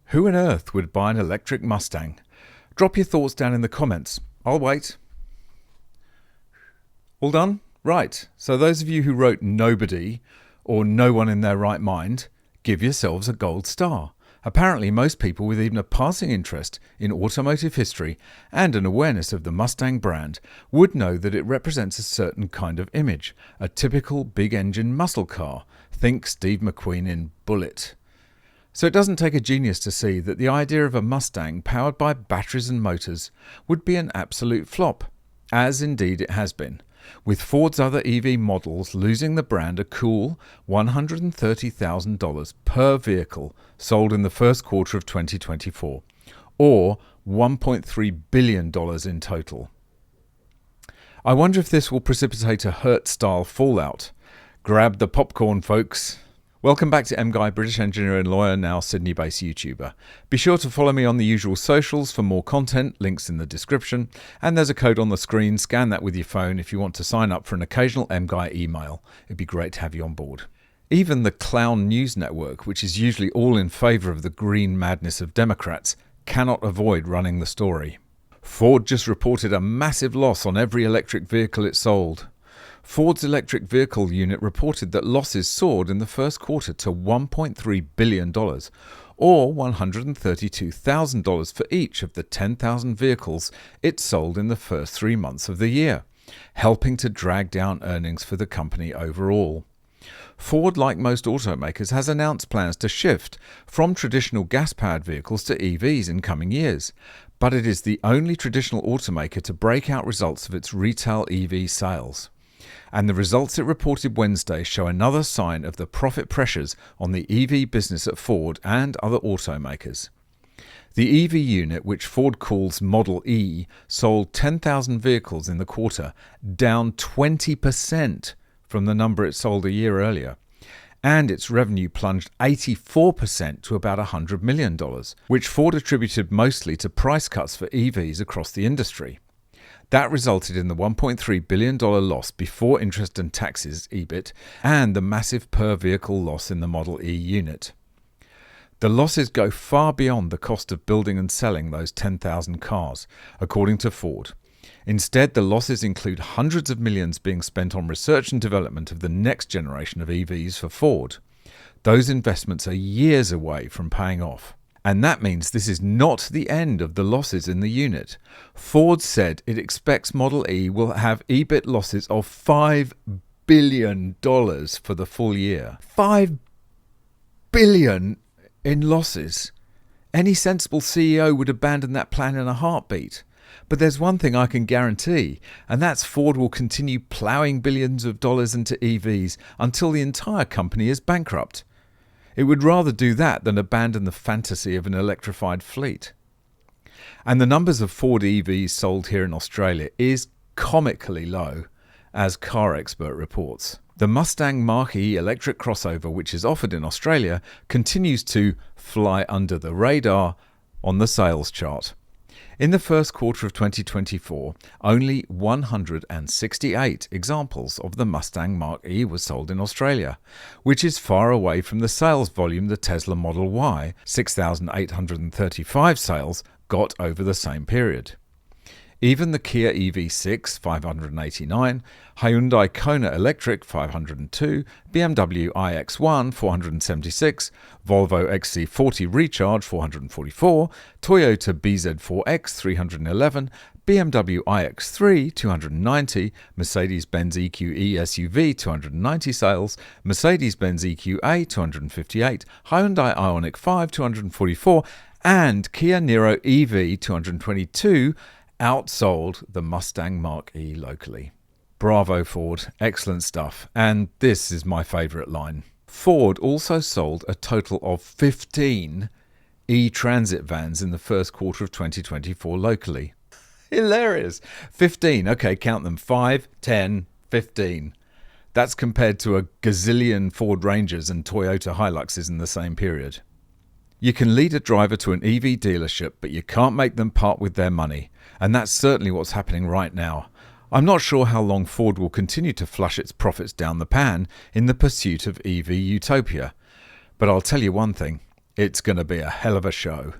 Who on earth would buy an electric Mustang? Drop your thoughts down in the comments. I'll wait. All done? Right. So those of you who wrote nobody or no one in their right mind, give yourselves a gold star. Apparently most people with even a passing interest in automotive history and an awareness of the Mustang brand would know that it represents a certain kind of image, a typical big-engine muscle car. Think Steve McQueen in Bullitt. So it doesn't take a genius to see that the idea of a Mustang powered by batteries and motors would be an absolute flop, as indeed it has been, with Ford's other EV models losing the brand a cool $130,000 per vehicle sold in the first quarter of 2024, or $1.3 billion in total. I wonder if this will precipitate a Hurt-style fallout. Grab the popcorn, folks. Welcome back to MGUY, British engineer and lawyer, now Sydney-based YouTuber. Be sure to follow me on the usual socials for more content, links in the description, and there's a code on the screen. Scan that with your phone if you want to sign up for an occasional MGUY email. It'd be great to have you on board. Even the clown news network, which is usually all in favour of the green madness of Democrats, cannot avoid running the story. Ford just reported a massive loss on every electric vehicle it sold. Ford's electric vehicle unit reported that losses soared in the first quarter to $1.3 billion, or $132,000 for each of the 10,000 vehicles it sold in the first 3 months of the year, helping to drag down earnings for the company overall. Ford, like most automakers, has announced plans to shift from traditional gas-powered vehicles to EVs in coming years, but it is the only traditional automaker to break out results of its retail EV sales. And the results it reported Wednesday show another sign of the profit pressures on the EV business at Ford and other automakers. The EV unit, which Ford calls Model E, sold 10,000 vehicles in the quarter, down 20% from the number it sold a year earlier. And its revenue plunged 84% to about $100 million, which Ford attributed mostly to price cuts for EVs across the industry. That resulted in the $1.3 billion loss before interest and taxes, EBIT, and the massive per-vehicle loss in the Model E unit. The losses go far beyond the cost of building and selling those 10,000 cars, according to Ford. Instead, the losses include hundreds of millions being spent on research and development of the next generation of EVs for Ford. Those investments are years away from paying off. And that means this is not the end of the losses in the unit. Ford said it expects Model E will have EBIT losses of $5 billion for the full year. $5 billion in losses. Any sensible CEO would abandon that plan in a heartbeat. But there's one thing I can guarantee, and that's Ford will continue ploughing billions of dollars into EVs until the entire company is bankrupt. It would rather do that than abandon the fantasy of an electrified fleet. And the numbers of Ford EVs sold here in Australia is comically low, as Car Expert reports. The Mustang Mach-E electric crossover, which is offered in Australia, continues to fly under the radar on the sales chart. In the first quarter of 2024, only 168 examples of the Mustang Mach-E were sold in Australia, which is far away from the sales volume the Tesla Model Y, 6,835 sales, got over the same period. Even the Kia EV6, 589, Hyundai Kona Electric, 502, BMW iX1, 476, Volvo XC40 Recharge, 444, Toyota BZ4X, 311, BMW iX3, 290, Mercedes-Benz EQE SUV, 290 sales, Mercedes-Benz EQA, 258, Hyundai Ioniq 5, 244, and Kia Niro EV, 222, outsold the Mustang Mach-E locally. Bravo, Ford. Excellent stuff. And this is my favourite line. Ford also sold a total of 15 e-transit vans in the first quarter of 2024 locally. Hilarious. 15. Okay, count them. 5, 10, 15. That's compared to a gazillion Ford Rangers and Toyota Hiluxes in the same period. You can lead a driver to an EV dealership, but you can't make them part with their money. And that's certainly what's happening right now. I'm not sure how long Ford will continue to flush its profits down the pan in the pursuit of EV utopia. But I'll tell you one thing. It's going to be a hell of a show.